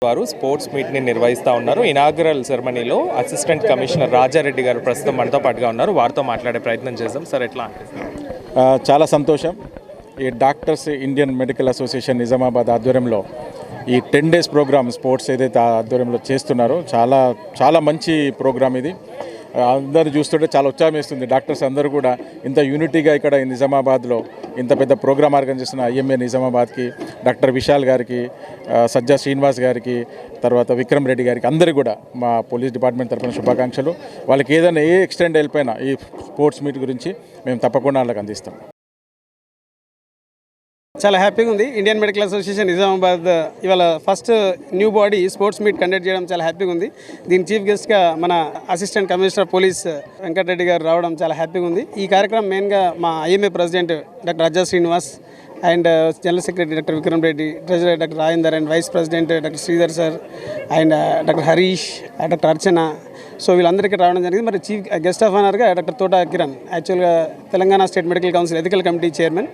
వారు స్పోర్ట్స్ మీట్ని నిర్వహిస్తూ ఉన్నారు. ఇనాగరల్ సెరమనీలో అసిస్టెంట్ కమిషనర్ రాజారెడ్డి గారు ప్రస్తుతం మనతో పాటుగా ఉన్నారు. వారితో మాట్లాడే ప్రయత్నం చేద్దాం. సార్, ఎట్లా అనిపిస్తుంది? చాలా సంతోషం. ఈ doctors Indian medical association Nizamabad ఆధ్వర్యంలో ఈ 10 days ప్రోగ్రామ్ స్పోర్ట్స్ ఏదైతే ఆధ్వర్యంలో చేస్తున్నారో చాలా మంచి ప్రోగ్రామ్ ఇది. అందరూ చూస్తుంటే చాలా ఉత్సాహం వేస్తుంది. డాక్టర్స్ అందరూ కూడా ఇంత యూనిటీగా ఇక్కడ నిజామాబాద్లో ఇంత పెద్ద ప్రోగ్రామ్ ఆర్గనైజ్ చేస్తున్న ఐఎంఏ నిజామాబాద్కి, డాక్టర్ విశాల్ గారికి, సజ్జా శ్రీనివాస్ గారికి, తర్వాత విక్రమ్ రెడ్డి గారికి, అందరికీ కూడా మా పోలీస్ డిపార్ట్మెంట్ తరఫున శుభాకాంక్షలు. వాళ్ళకి ఏదైనా ఎక్స్టెండ్ వెళ్ళిపోయినా ఈ స్పోర్ట్స్ మీట్ గురించి మేము తప్పకుండా వాళ్ళకి అందిస్తాం. చాలా హ్యాపీగా ఉంది. ఇండియన్ మెడికల్ అసోసియేషన్ నిజామాబాద్ ఇవాళ first new body sports meet conduct చేయడం చాలా హ్యాపీగా ఉంది. దీని చీఫ్ గెస్ట్గా మన అసిస్టెంట్ కమిషనర్ పోలీస్ వెంకటరెడ్డి గారు రావడం చాలా హ్యాపీగా ఉంది. ఈ కార్యక్రమం మెయిన్గా మా IMA president doctor Raja Srinivas and general secretary doctor Vikram Reddy, treasurer doctor Rajender and vice president doctor Sridhar sir and doctor Harish, doctor Archana, so వీళ్ళందరికీ రావడం జరిగింది. మరి చీఫ్ గెస్ట్ ఆఫ్ ఆనర్గా డాక్టర్ తోట కిరణ్, యాక్చువల్గా Telangana state medical council ethical committee chairman.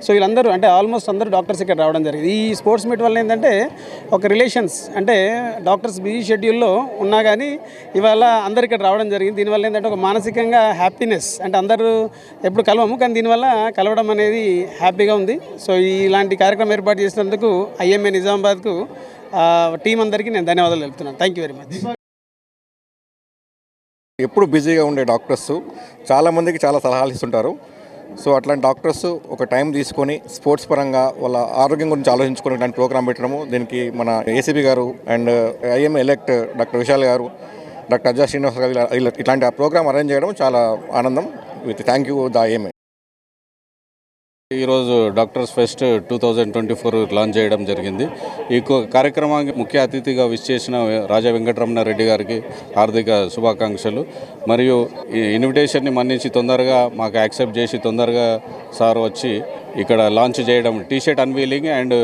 So వీళ్ళందరూ అంటే ఆల్మోస్ట్ అందరూ డాక్టర్స్ ఇక్కడ రావడం జరిగింది. ఈ స్పోర్ట్స్ మీట్ వల్ల ఏంటంటే ఒక రిలేషన్స్, అంటే డాక్టర్స్ బిజీ షెడ్యూల్లో ఉన్నా కానీ ఇవాళ అందరు ఇక్కడ రావడం జరిగింది. దీనివల్ల ఏంటంటే ఒక మానసికంగా హ్యాపీనెస్, అంటే అందరూ ఎప్పుడు కలవము కానీ దీనివల్ల కలవడం అనేది హ్యాపీగా ఉంది. సో ఇలాంటి కార్యక్రమం ఏర్పాటు చేసినందుకు ఐఎంఏ నిజామాబాద్కు టీం అందరికీ నేను ధన్యవాదాలు తెలుపుతున్నాను. Thank you very much. ఎప్పుడు బిజీగా ఉండే డాక్టర్స్ చాలామందికి చాలా సలహాలు ఇస్తుంటారు. సో అట్లాంటి డాక్టర్స్ ఒక టైం తీసుకొని స్పోర్ట్స్ పరంగా వాళ్ళ ఆరోగ్యం గురించి ఆలోచించుకుని ఇలాంటి ప్రోగ్రామ్ పెట్టడము, దీనికి మన ఏసీబీ గారు and IMA elect doctor Vishal గారు, డాక్టర్ అజా శ్రీనివాస్ గారు ఇట్లాంటి ప్రోగ్రామ్ అరేంజ్ చేయడం చాలా ఆనందం. Thank you the IMA. ఈరోజు డాక్టర్స్ ఫెస్ట్ 2024 లాంచ్ చేయడం జరిగింది. ఈ కార్యక్రమానికి ముఖ్య అతిథిగా విచ్చేసిన రాజా వెంకటరమణ రెడ్డి గారికి హార్దిక శుభాకాంక్షలు. మరియు ఈ ఇన్విటేషన్ని మన్నించి తొందరగా మాకు యాక్సెప్ట్ చేసి తొందరగా సార్ వచ్చి ఇక్కడ లాంచ్ చేయడం, T shirt unveiling and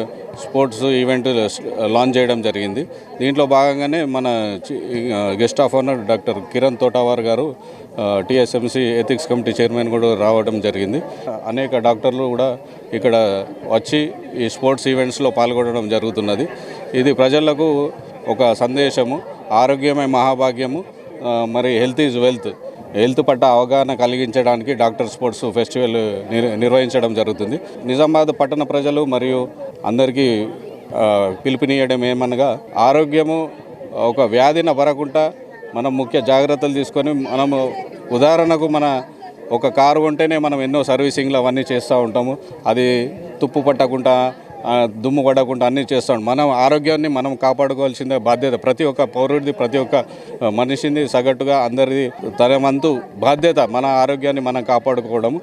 sports event launch చేయడం జరిగింది. దీంట్లో భాగంగానే మన guest of honour doctor Kiran Thotawar గారు, టీఎస్ఎంసీ ఎథిక్స్ కమిటీ చైర్మన్ కూడా రావడం జరిగింది. అనేక డాక్టర్లు కూడా ఇక్కడ వచ్చి ఈ స్పోర్ట్స్ ఈవెంట్స్లో పాల్గొనడం జరుగుతున్నది. ఇది ప్రజలకు ఒక సందేశము, ఆరోగ్యమే మహాభాగ్యము, మరి హెల్త్ ఈజ్ వెల్త్, హెల్త్ పట్ల అవగాహన కలిగించడానికి డాక్టర్ స్పోర్ట్స్ ఫెస్టివల్ నిర్వహించడం జరుగుతుంది. నిజామాబాద్ పట్టణ ప్రజలు మరియు అందరికీ పిలుపునియడం ఏమనగా, ఆరోగ్యము ఒక వ్యాధిని వరకుండా మనం ముఖ్య జాగ్రత్తలు తీసుకొని, మనము ఉదాహరణకు మన ఒక కారు ఉంటేనే మనం ఎన్నో సర్వీసింగ్లు అవన్నీ చేస్తూ ఉంటాము. అది తుప్పు పట్టకుండా, దుమ్ము పడకుండా అన్నీ చేస్తాం. మనం ఆరోగ్యాన్ని మనం కాపాడుకోవాల్సిన బాధ్యత ప్రతి ఒక్క పౌరుడిది, ప్రతి ఒక్క మనిషిని సగటుగా అందరిది తన వంతు బాధ్యత మన ఆరోగ్యాన్ని మనం కాపాడుకోవడం.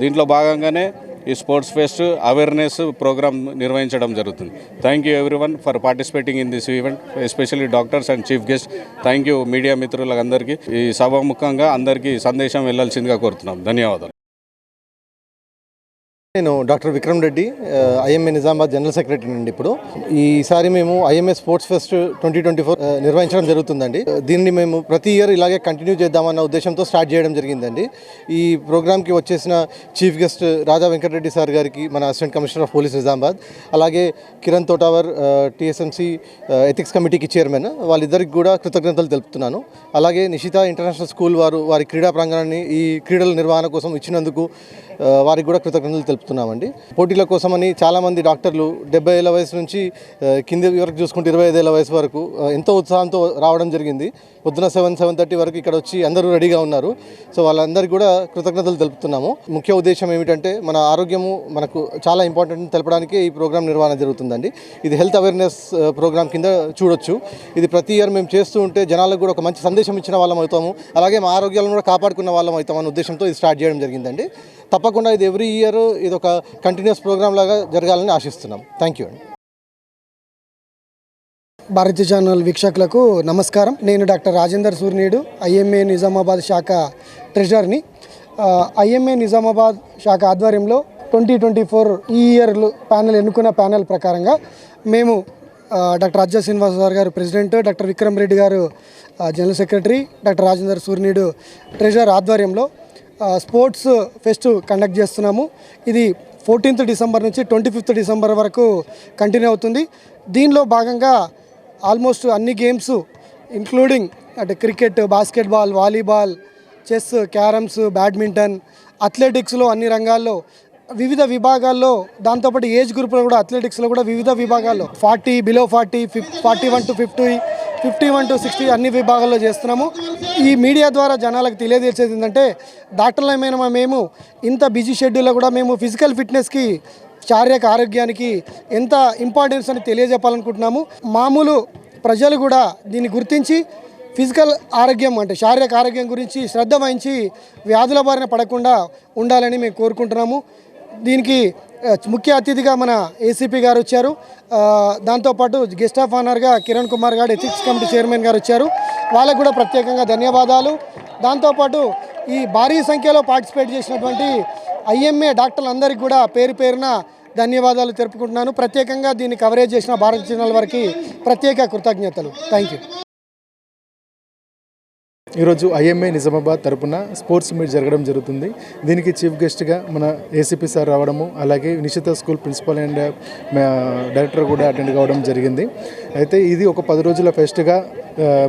దీంట్లో భాగంగానే ఈ స్పోర్ట్స్ ఫెస్ట్ అవేర్నెస్ ప్రోగ్రామ్ నిర్వహించడం జరుగుతుంది. Thank you everyone for participating in this event, especially doctors and chief guest. Thank you media మిత్రులందరికీ. ఈ సభాముఖంగా అందరికీ సందేశం వెళ్లాల్సిందిగా కోరుతున్నాం. ధన్యవాదాలు. నేను doctor Vikram Reddy, IMA Nizamabad general secretary అండి. ఇప్పుడు ఈసారి మేము ఐఎంఏ స్పోర్ట్స్ ఫెస్ట్ 2024 నిర్వహించడం జరుగుతుందండి. దీన్ని మేము ప్రతి ఇయర్ ఇలాగే కంటిన్యూ చేద్దామన్న ఉద్దేశంతో స్టార్ట్ చేయడం జరిగిందండి. ఈ ప్రోగ్రామ్కి వచ్చేసిన చీఫ్ గెస్ట్ రాజా వెంకటరెడ్డి సార్ గారికి, మన assistant commissioner of police Nizamabad, అలాగే కిరణ్ తోటావర్ టీఎస్ఎంసీ ఎథిక్స్ కమిటీకి చైర్మన్, వాళ్ళిద్దరికి కూడా కృతజ్ఞతలు తెలుపుతున్నాను. అలాగే నిషిత ఇంటర్నేషనల్ స్కూల్ వారి క్రీడా ప్రాంగణాన్ని ఈ క్రీడల నిర్వహణ కోసం ఇచ్చినందుకు వారికి కూడా కృతజ్ఞతలు తెలుపుతున్నామండి. పోటీల కోసమని చాలామంది డాక్టర్లు 70 ఏళ్ల వయసు నుంచి కింది వరకు చూసుకుంటే 25 ఏళ్ల వయసు వరకు ఎంతో ఉత్సాహంతో రావడం జరిగింది. పొద్దున 7-7:30 వరకు ఇక్కడ వచ్చి అందరూ రెడీగా ఉన్నారు. సో వాళ్ళందరికీ కూడా కృతజ్ఞతలు తెలుపుతున్నాము. ముఖ్య ఉద్దేశం ఏమిటంటే, మన ఆరోగ్యము మనకు చాలా ఇంపార్టెంట్ తెలపడానికి ఈ ప్రోగ్రాం నిర్వహణ జరుగుతుందండి. ఇది హెల్త్ అవేర్నెస్ ప్రోగ్రామ్ కింద చూడొచ్చు. ఇది ప్రతి ఇయర్ మేము చేస్తూ ఉంటే జనాలకు కూడా ఒక మంచి సందేశం ఇచ్చిన వాళ్ళం అవుతాము, అలాగే మా ఆరోగ్యాలను కూడా కాపాడుకున్న వాళ్ళం అవుతాం అనే ఉద్దేశంతో ఇది స్టార్ట్ చేయడం జరిగిందండి. తప్పకుండా ఇది ఎవ్రీ ఇయర్ ఇది ఒక కంటిన్యూస్ ప్రోగ్రామ్ లాగా జరగాలని ఆశిస్తున్నాం. థ్యాంక్ యూ అండి. భారతీయ ఛానల్ వీక్షకులకు నమస్కారం. నేను డాక్టర్ రాజేందర్ సూర్నీడు, ఐఎంఏ నిజామాబాద్ శాఖ ట్రెజరర్ని. ఐఎంఏ నిజామాబాద్ శాఖ ఆధ్వర్యంలో 2024 ఈ ఇయర్ ప్యానెల్ ఎన్నుకున్న ప్యానెల్ ప్రకారంగా మేము డాక్టర్ అజ్జా శ్రీనివాస్ గారు ప్రెసిడెంట్, డాక్టర్ విక్రమ్ రెడ్డి గారు general secretary, doctor Rajender Surneedu treasurer ఆధ్వర్యంలో స్పోర్ట్స్ ఫెస్ట్ కండక్ట్ చేస్తున్నాము. ఇది 14th డిసెంబర్ నుంచి 25th డిసెంబర్ వరకు కంటిన్యూ అవుతుంది. దీనిలో భాగంగా ఆల్మోస్ట్ అన్ని గేమ్స్ ఇంక్లూడింగ్ అంటే cricket, basketball, volleyball, chess, carroms, badminton, అథ్లెటిక్స్లో అన్ని రంగాల్లో వివిధ విభాగాల్లో, దాంతోపాటు ఏజ్ గ్రూప్లో కూడా అథ్లెటిక్స్లో కూడా వివిధ విభాగాల్లో 40, బిలో 40, 41 to 50, 51 to 60 అన్ని విభాగాల్లో చేస్తున్నాము. ఈ మీడియా ద్వారా జనాలకు తెలియజేసేది ఏంటంటే డాక్టర్లమైన మేము ఇంత బిజీ షెడ్యూల్లో కూడా మేము ఫిజికల్ ఫిట్నెస్కి, శారీరక ఆరోగ్యానికి ఎంత ఇంపార్టెన్స్ అని తెలియజెప్పాలనుకుంటున్నాము. మామూలు ప్రజలు కూడా దీన్ని గుర్తించి ఫిజికల్ ఆరోగ్యం అంటే శారీరక ఆరోగ్యం గురించి శ్రద్ధ వహించి వ్యాధుల బారిన పడకుండా ఉండాలని మేము కోరుకుంటున్నాము. దీనికి ముఖ్య అతిథిగా మన ఏసీపీ గారు వచ్చారు. దాంతోపాటు గెస్ట్ ఆఫ్ ఆనర్గా కిరణ్ కుమార్ గారు, ఎథిక్స్ కమిటీ చైర్మన్ గారు వచ్చారు. వాళ్ళకు కూడా ప్రత్యేకంగా ధన్యవాదాలు. దాంతోపాటు ఈ భారీ సంఖ్యలో పార్టిసిపేట్ చేసినటువంటి ఐఎంఏ డాక్టర్లందరికీ కూడా పేరు పేరున ధన్యవాదాలు తెలుపుకుంటున్నాను. ప్రత్యేకంగా దీన్ని కవరేజ్ చేసిన భారత్ ఛానల్ వారికి ప్రత్యేక కృతజ్ఞతలు. Thank you. ఈరోజు ఐఎంఏ నిజామాబాద్ తరపున స్పోర్ట్స్ మీట్ జరగడం జరుగుతుంది. దీనికి చీఫ్ గెస్ట్గా మన ఏసీపీ సార్ రావడము, అలాగే నిశిత స్కూల్ ప్రిన్సిపల్ అండ్ డైరెక్టర్ కూడా అటెండ్ కావడం జరిగింది. అయితే ఇది ఒక 10 రోజుల ఫెస్ట్గా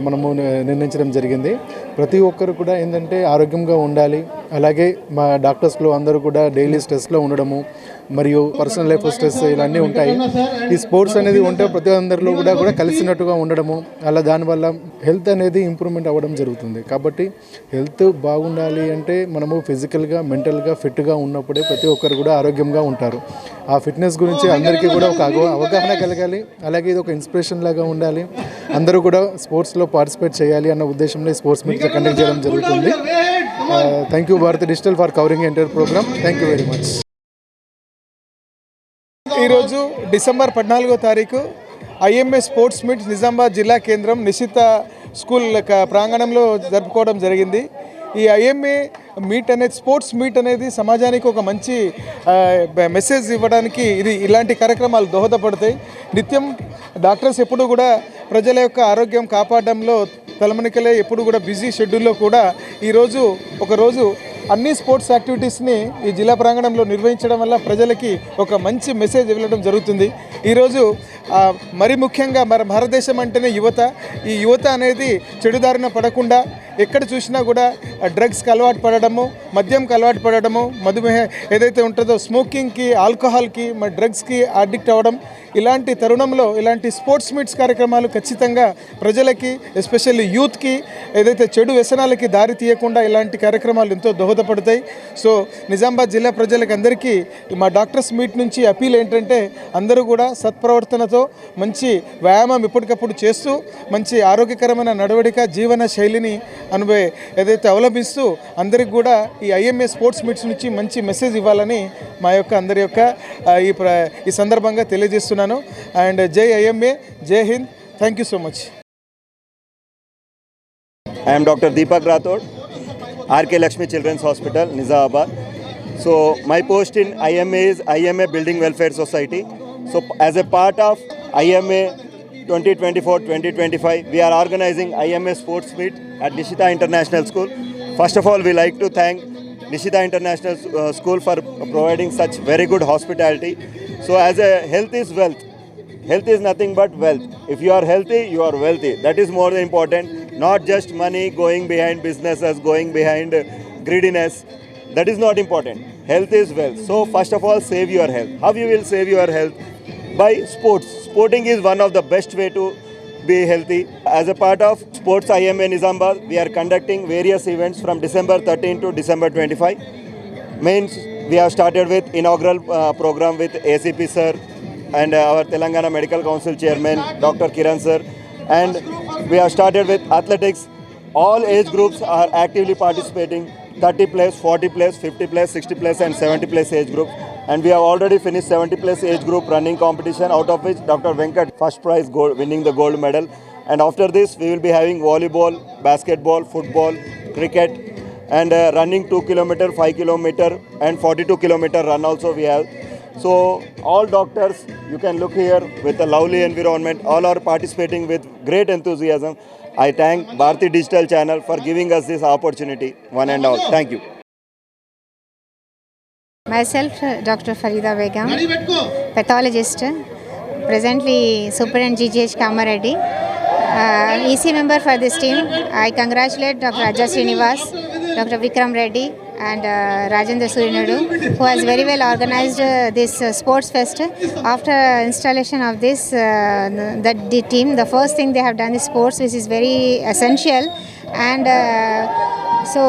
మనము నిర్ణయించడం జరిగింది. ప్రతి ఒక్కరు కూడా ఏంటంటే ఆరోగ్యంగా ఉండాలి, అలాగే మా డాక్టర్స్లో అందరూ కూడా డైలీ స్ట్రెస్లో ఉండడము మరియు పర్సనల్ లైఫ్ స్ట్రెస్ ఇవన్నీ ఉంటాయి. ఈ స్పోర్ట్స్ అనేది ఉంటే ప్రతి అందరిలో కూడా కలిసినట్టుగా ఉండడము, అలా దానివల్ల హెల్త్ అనేది ఇంప్రూవ్మెంట్ అవ్వడం జరుగుతుంది. కాబట్టి హెల్త్ బాగుండాలి అంటే మనము ఫిజికల్గా, మెంటల్గా ఫిట్గా ఉన్నప్పుడే ప్రతి ఒక్కరు కూడా ఆరోగ్యంగా ఉంటారు. ఆ ఫిట్నెస్ గురించి అందరికీ కూడా ఒక అవగాహన కలగాలి, అలాగే ఇది ఒక ఇన్స్పిరేషన్ లాగా ఉండాలి. అందరూ కూడా స్పోర్ట్స్లో పార్టిసిపేట్ చేయాలి అన్న ఉద్దేశంలో ఈ స్పోర్ట్స్ మీట్ కండక్ట్ చేయడం జరుగుతుంది. Thank you Bharat digital for covering entire programme. Thank you very much. ఈరోజు డిసెంబర్ 14వ తారీఖు ఐఎంఏ స్పోర్ట్స్ మీట్ నిజామాబాద్ జిల్లా కేంద్రం నిశిత స్కూల్ ప్రాంగణంలో జరుపుకోవడం జరిగింది. ఈ ఐఎంఏ మీట్ అనేది, స్పోర్ట్స్ మీట్ అనేది సమాజానికి ఒక మంచి మెసేజ్ ఇవ్వడానికి ఇలాంటి కార్యక్రమాలు దోహదపడతాయి. నిత్యం డాక్టర్స్ ఎప్పుడు కూడా ప్రజల యొక్క ఆరోగ్యం కాపాడడంలో తలమణికలే, ఎప్పుడు కూడా బిజీ షెడ్యూల్లో కూడా ఒకరోజు అన్ని స్పోర్ట్స్ యాక్టివిటీస్ని ఈ జిల్లా ప్రాంగణంలో నిర్వహించడం వల్ల ప్రజలకి ఒక మంచి మెసేజ్ ఇవ్వడం జరుగుతుంది. ఈరోజు మరి ముఖ్యంగా మన భారతదేశం అంటేనే యువత. ఈ యువత అనేది చెడుదారిన పడకుండా ఎక్కడ చూసినా కూడా డ్రగ్స్కి అలవాటు పడడము, మద్యంకి అలవాటు పడడము, మధుమేహ ఏదైతే ఉంటుందో స్మోకింగ్కి, ఆల్కహాల్కి, డ్రగ్స్కి అడిక్ట్ అవ్వడం, ఇలాంటి తరుణంలో ఇలాంటి స్పోర్ట్స్ మీట్స్ కార్యక్రమాలు ఖచ్చితంగా ప్రజలకి, ఎస్పెషల్లీ యూత్కి ఏదైతే చెడు వ్యసనాలకి దారి తీయకుండా ఇలాంటి కార్యక్రమాలు ఎంతో దోహదపడతాయి. సో నిజామాబాద్ జిల్లా ప్రజలకు అందరికీ మా డాక్టర్స్ మీట్ నుంచి అపీల్ ఏంటంటే అందరూ కూడా సత్ప్రవర్తనతో మంచి వ్యాయామం ఎప్పటికప్పుడు చేస్తూ మంచి ఆరోగ్యకరమైన నడవడిక, జీవన శైలిని ఏదైతే అవలంబిస్తూ అందరికి కూడా ఈ ఐఎంఏ స్పోర్ట్స్ మీట్స్ నుంచి మంచి మెసేజ్ ఇవ్వాలని మా యొక్క అందరి యొక్క ఈ సందర్భంగా తెలియజేస్తున్నాను. అండ్ జై ఐఎంఏ, జై Hind. Thank you so much. I am Dr. Deepak Rathod, RK Lakshmi Children's Hospital, Nizamabad. So my post in IMA is IMA Building Welfare Society. So as a part of IMA 2024-2025, we are organizing IMA Sports Meet at Nishita International School. First of all, we like to thank Nishita International School for providing such very good hospitality. So as a health is wealth. Health is nothing but wealth. If you are healthy, you are wealthy. That is more important. Not just money going behind businesses, going behind greediness. That is not important. Health is wealth. So first of all, save your health. How you will save your health? By sports. Sporting is one of the best way to be healthy. As a part of Sports IMA Nizamabad, we are conducting various events from December 13 to December 25. Means we have started with inaugural program with ACP sir and our Telangana Medical Council Chairman Dr. Kiran sir, and we have started with athletics. All age groups are actively participating, 30 plus, 40 plus, 50 plus, 60 plus and 70 plus age groups, and we have already finished 70 plus age group running competition, out of which Dr. Venkat first prize winning the gold medal. And after this we will be having volleyball, basketball, football, cricket, and running 2 km, 5 km and 42 km run also we have. So all doctors, you can look here with a lovely environment. All are participating with great enthusiasm. I thank Bharati Digital Channel for giving us this opportunity, one and all. Thank you. Myself, Dr. Farida Begum, pathologist. presently Superintendent GGH Kamareddy, EC member for this team. I congratulate Dr. Raja Srinivas, Dr. Vikram Reddy and Rajendra Suryanedu, who has very well organized this sports fest. After installation of this, the team, the first thing they have done is sports, which is very essential, and so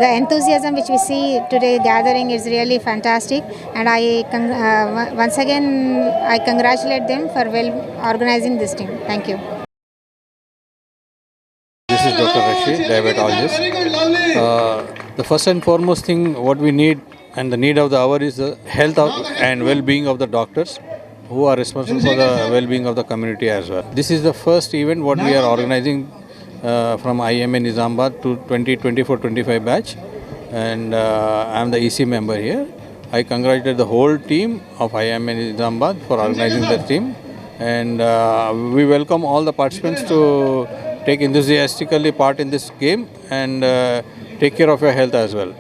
the enthusiasm which we see today gathering is really fantastic, and once again I congratulate them for well organizing this team. Thank you. This is Dr. Rashid, diabetologist. The first and foremost thing what we need and the need of the hour is the health and well-being of the doctors who are responsible for the well-being of the community as well. This is the first event what we are organizing from IMA Nizamabad to 2024-25 batch, and I am the EC member here. I congratulate the whole team of IMA Nizamabad for organizing the team, and we welcome all the participants to take enthusiastically part in this game and take care of your health as well.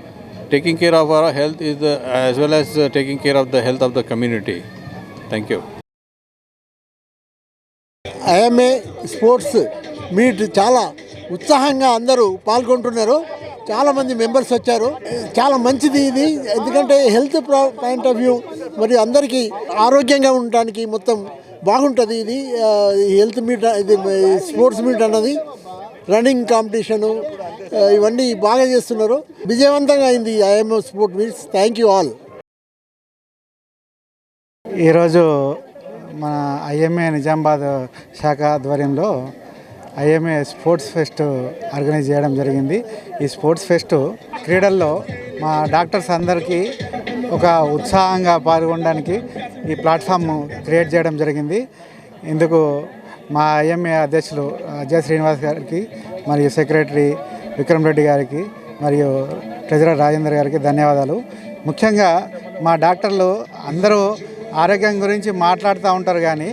Taking care of our health is as well as taking care of the health of the community. Thank you. IMA sports meet చాలా ఉత్సాహంగా అందరూ పాల్గొంటున్నారు. చాలామంది members వచ్చారు. చాలా మంచిది ఇది, ఎందుకంటే హెల్త్ పాయింట్ ఆఫ్ వ్యూ మరియు అందరికీ ఆరోగ్యంగా ఉండడానికి మొత్తం బాగుంటుంది. ఇది హెల్త్ మీట్, ఇది స్పోర్ట్స్ మీట్ అన్నది రన్నింగ్ కాంపిటీషను ఇవన్నీ బాగా చేస్తున్నారు. విజయవంతంగా అయింది IMA sport meets. Thank you all. ఈరోజు మన ఐఎంఏ నిజామాబాద్ శాఖ ఆధ్వర్యంలో ఐఎంఏ స్పోర్ట్స్ ఫెస్ట్ ఆర్గనైజ్ చేయడం జరిగింది. ఈ స్పోర్ట్స్ ఫెస్ట్ క్రీడల్లో మా డాక్టర్స్ అందరికీ ఒక ఉత్సాహంగా పాల్గొనడానికి ఈ ప్లాట్ఫామ్ క్రియేట్ చేయడం జరిగింది. ఇందుకు మా ఐఎంఏ అధ్యక్షులు అజయ్ శ్రీనివాస్ గారికి మరియు సెక్రటరీ విక్రమ్ రెడ్డి గారికి మరియు ట్రెజరర్ రాజేందర్ గారికి ధన్యవాదాలు. ముఖ్యంగా మా డాక్టర్లు అందరూ ఆరోగ్యం గురించి మాట్లాడుతూ ఉంటారు, కానీ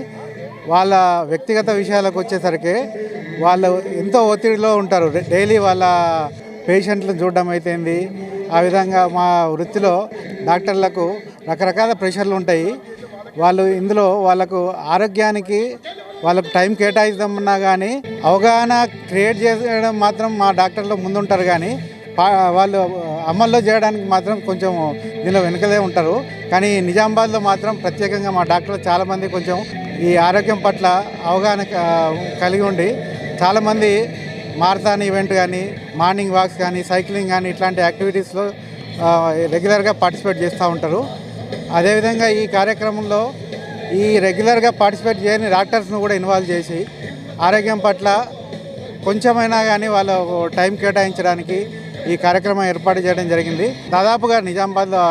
వాళ్ళ వ్యక్తిగత విషయాలకు వచ్చేసరికి వాళ్ళు ఎంతో ఒత్తిడిలో ఉంటారు. డైలీ వాళ్ళ పేషెంట్లను చూడడం అయితేంది, ఆ విధంగా మా వృత్తిలో డాక్టర్లకు రకరకాల ప్రెషర్లు ఉంటాయి. వాళ్ళు ఇందులో వాళ్ళకు ఆరోగ్యానికి వాళ్ళకు టైం కేటాయిద్దామన్నా కానీ అవగాహన క్రియేట్ చేయడం మాత్రం మా డాక్టర్లు ముందుంటారు, కానీ వాళ్ళు అమల్లో చేయడానికి మాత్రం కొంచెం దీనిలో వెనుకలే ఉంటారు. కానీ నిజామాబాద్లో మాత్రం ప్రత్యేకంగా మా డాక్టర్లు చాలామంది కొంచెం ఈ ఆరోగ్యం పట్ల అవగాహన కలిగి ఉండి చాలామంది మారథాన్ ఈవెంట్ కానీ, మార్నింగ్ వాక్స్ కానీ, సైక్లింగ్ కానీ ఇట్లాంటి యాక్టివిటీస్లో రెగ్యులర్గా పార్టిసిపేట్ చేస్తూ ఉంటారు. అదేవిధంగా ఈ కార్యక్రమంలో ఈ రెగ్యులర్గా పార్టిసిపేట్ చేయని డాక్టర్స్ను కూడా ఇన్వాల్వ్ చేసి ఆరోగ్యం పట్ల కొంచెమైనా కానీ వాళ్ళు టైం కేటాయించడానికి ఈ కార్యక్రమం ఏర్పాటు చేయడం జరిగింది. దాదాపుగా నిజామాబాద్లో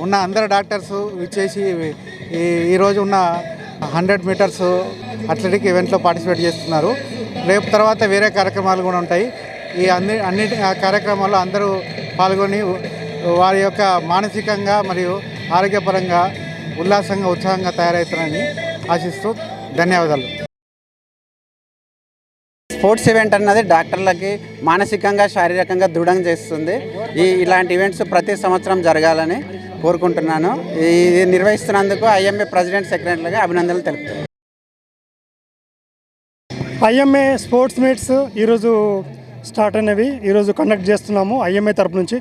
ఉన్న అందరు డాక్టర్స్ ఇచ్చేసి ఈరోజు ఉన్న 100 మీటర్స్ అథ్లెటిక్ ఈవెంట్లో పార్టిసిపేట్ చేస్తున్నారు. రేపు తర్వాత వేరే కార్యక్రమాలు కూడా ఉంటాయి. ఈ అన్ని కార్యక్రమాల్లో అందరూ పాల్గొని వారి యొక్క మానసికంగా మరియు ఆరోగ్యపరంగా ఉల్లాసంగా ఉత్సాహంగా తయారవుతారని ఆశిస్తూ ధన్యవాదాలు. స్పోర్ట్స్ ఈవెంట్ అన్నది డాక్టర్లకి మానసికంగా శారీరకంగా దృఢంగా చేస్తుంది. ఇలాంటి ఈవెంట్స్ ప్రతి సంవత్సరం జరగాలని కోరుకుంటున్నాను. ఇది నిర్వహిస్తున్నందుకు ఐఎంఏ ప్రెసిడెంట్ సెక్రటరీగా అభినందనలు తెలుపుతున్నాను. ఐఎంఏ స్పోర్ట్స్ మీట్స్ ఈరోజు స్టార్ట్ అయినవి, ఈరోజు కండక్ట్ చేస్తున్నాము ఐఎంఏ తరపు నుంచి.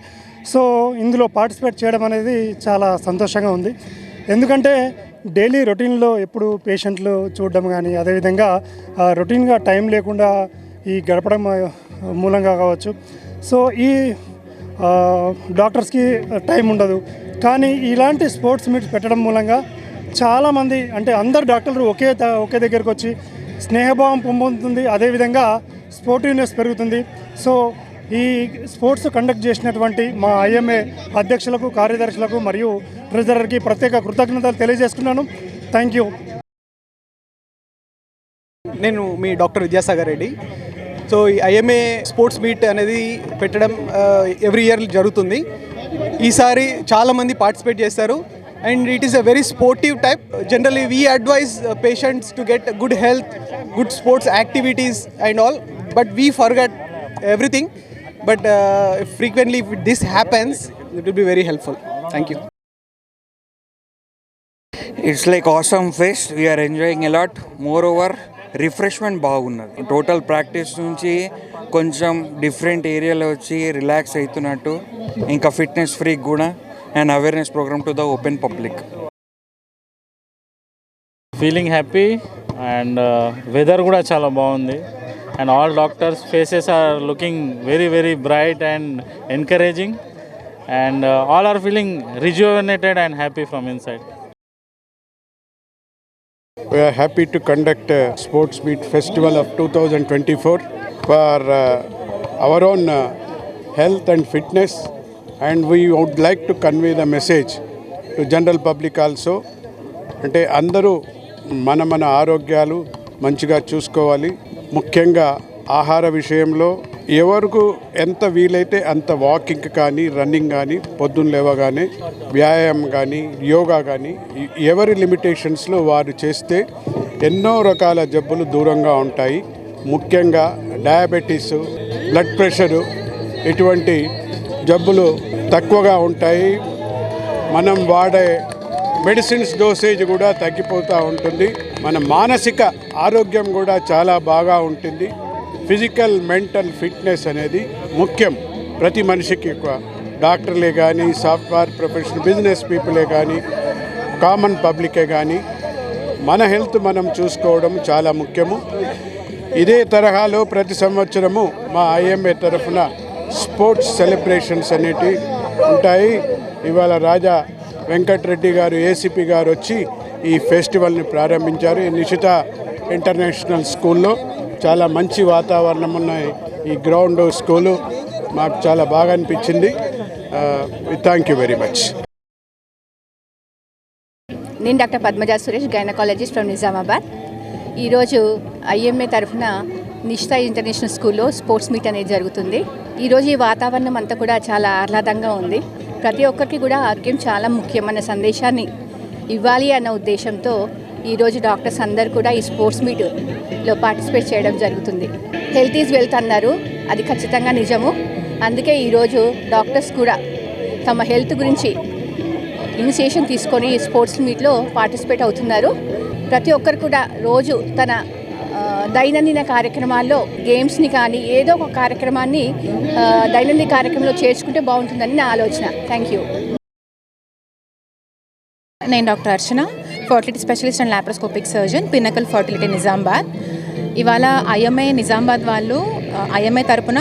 సో ఇందులో పార్టిసిపేట్ చేయడం అనేది చాలా సంతోషంగా ఉంది. ఎందుకంటే డైలీ రొటీన్లో ఎప్పుడు పేషెంట్లు చూడడం కానీ, అదేవిధంగా రొటీన్గా టైం లేకుండా ఈ గడపడం మూలంగా కావచ్చు. సో ఈ డాక్టర్స్కి టైం ఉండదు, కానీ ఇలాంటి స్పోర్ట్స్ మీట్స్ పెట్టడం మూలంగా చాలామంది, అంటే అందరు డాక్టర్లు ఒకే దగ్గరకు వచ్చి స్నేహభావం పొందుతుంది. అదేవిధంగా స్పోర్టివ్నెస్ పెరుగుతుంది. సో ఈ స్పోర్ట్స్ కండక్ట్ చేసినటువంటి మా ఐఎంఏ అధ్యక్షులకు, కార్యదర్శులకు మరియు ట్రెజరర్కి ప్రత్యేక కృతజ్ఞతలు తెలియజేస్తున్నాను. Thank you. నేను మీ డాక్టర్ విద్యాసాగర్ రెడ్డి. సో ఈ ఐఎంఏ స్పోర్ట్స్ మీట్ అనేది పెట్టడం ఎవ్రీ ఇయర్ జరుగుతుంది. ఈసారి చాలామంది పార్టిసిపేట్ చేస్తారు and it is a very sportive type. Generally we advise patients to get good health, good sports activities and all, but we forget everything, but frequently if this happens it will be very helpful. Thank you. It's like awesome fest, we are enjoying a lot. Moreover refreshment బాగున్నది. Total practice నుంచి కొంచెం different ఏరియాలో వచ్చి relax అవుతున్నట్టు, ఇంకా fitness free కూడా and awareness programme to the open public. Feeling happy and weather కూడా చాలా బాగుంది and all doctors faces are looking very very bright and encouraging and all are feeling rejuvenated and happy from inside. We are happy to conduct a Sports Meet Festival of 2024 for our own health and fitness, and we would like to convey the message to general public also. అంటే అందరూ మన ఆరోగ్యాలు మంచిగా చూసుకోవాలి. ముఖ్యంగా ఆహార విషయంలో ఎవరికి ఎంత వీలైతే అంత వాకింగ్ కానీ రన్నింగ్ కానీ పొద్దున్న లేవగానే వ్యాయామం కానీ యోగా కానీ ఎవరి లిమిటేషన్స్లో వారు చేస్తే ఎన్నో రకాల జబ్బులు దూరంగా ఉంటాయి. ముఖ్యంగా డయాబెటీసు, బ్లడ్ ప్రెషరు ఇటువంటి జబ్బులు తక్కువగా ఉంటాయి. మనం వాడే మెడిసిన్స్ డోసేజ్ కూడా తగ్గిపోతూ ఉంటుంది. మన మానసిక ఆరోగ్యం కూడా చాలా బాగా ఉంటుంది. ఫిజికల్ మెంటల్ ఫిట్నెస్ అనేది ముఖ్యం ప్రతి మనిషికి. ఎక్కువ డాక్టర్లే కానీ, సాఫ్ట్వేర్ ప్రొఫెషనల్ బిజినెస్ పీపులే కానీ, కామన్ పబ్లికే కానీ మన హెల్త్ మనం చూసుకోవడం చాలా ముఖ్యము. ఇదే తరహాలో ప్రతి సంవత్సరము మా ఐఎంఏ తరఫున స్పోర్ట్స్ సెలబ్రేషన్స్ అనేటివి ఉంటాయి. ఇవాళ రాజా వెంకటరెడ్డి గారు ఏసీపీ గారు వచ్చి ఈ ఫెస్టివల్ని ప్రారంభించారు. నిషిత ఇంటర్నేషనల్ స్కూల్లో చాలా మంచి వాతావరణం ఉన్న ఈ గ్రౌండ్ స్కూలు మాకు చాలా బాగా అనిపించింది. Thank you very much. నేను doctor Padmaja Suresh, gynaecologist from Nizamabad. ఈరోజు ఐఎంఏ తరఫున నిషిత ఇంటర్నేషనల్ స్కూల్లో స్పోర్ట్స్ మీట్ అనేది జరుగుతుంది. ఈరోజు ఈ వాతావరణం అంతా కూడా చాలా ఆహ్లాదంగా ఉంది. ప్రతి ఒక్కరికి కూడా ఆరోగ్యం చాలా ముఖ్యమైన సందేశాన్ని ఇవ్వాలి అన్న ఉద్దేశంతో ఈరోజు డాక్టర్స్ అందరూ కూడా ఈ స్పోర్ట్స్ మీట్లో పార్టిసిపేట్ చేయడం జరుగుతుంది. హెల్త్ ఈజ్ వెల్త్ అన్నారు, అది ఖచ్చితంగా నిజము. అందుకే ఈరోజు డాక్టర్స్ కూడా తమ హెల్త్ గురించి ఇనిషియేషన్ తీసుకొని ఈ స్పోర్ట్స్ మీట్లో పార్టిసిపేట్ అవుతున్నారు. ప్రతి ఒక్కరు కూడా రోజు తన దైనందిన కార్యక్రమాల్లో గేమ్స్ని కానీ ఏదో ఒక కార్యక్రమాన్ని దైనందిన కార్యక్రమంలో చేర్చుకుంటే బాగుంటుందని నా ఆలోచన. Thank you. నేను doctor Archana, fertility specialist and laparoscopic surgeon, Pinnacle Fertility Nizamabad. ఇవాళ ఐఎంఏ నిజామాబాద్ వాళ్ళు ఐఎంఏ తరపున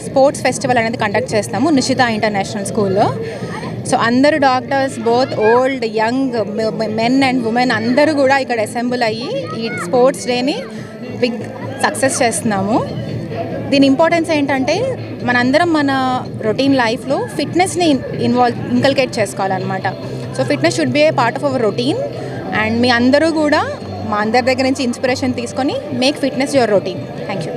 స్పోర్ట్స్ ఫెస్టివల్ అనేది కండక్ట్ చేస్తాము నిషిత ఇంటర్నేషనల్ స్కూల్లో. సో అందరు doctors, both old young men and women అందరూ కూడా ఇక్కడ అసెంబుల్ అయ్యి ఈ స్పోర్ట్స్ డేని బిగ్ సక్సెస్ చేస్తున్నాము. దీని ఇంపార్టెన్స్ ఏంటంటే మనందరం మన రొటీన్ లైఫ్లో ఫిట్నెస్ని ఇంకల్కేట్ చేసుకోవాలన్నమాట. So fitness should be a part of our routine. And మీ అందరూ కూడా మా అందరి దగ్గర నుంచి ఇన్స్పిరేషన్ తీసుకొని make fitness your routine. Thank you.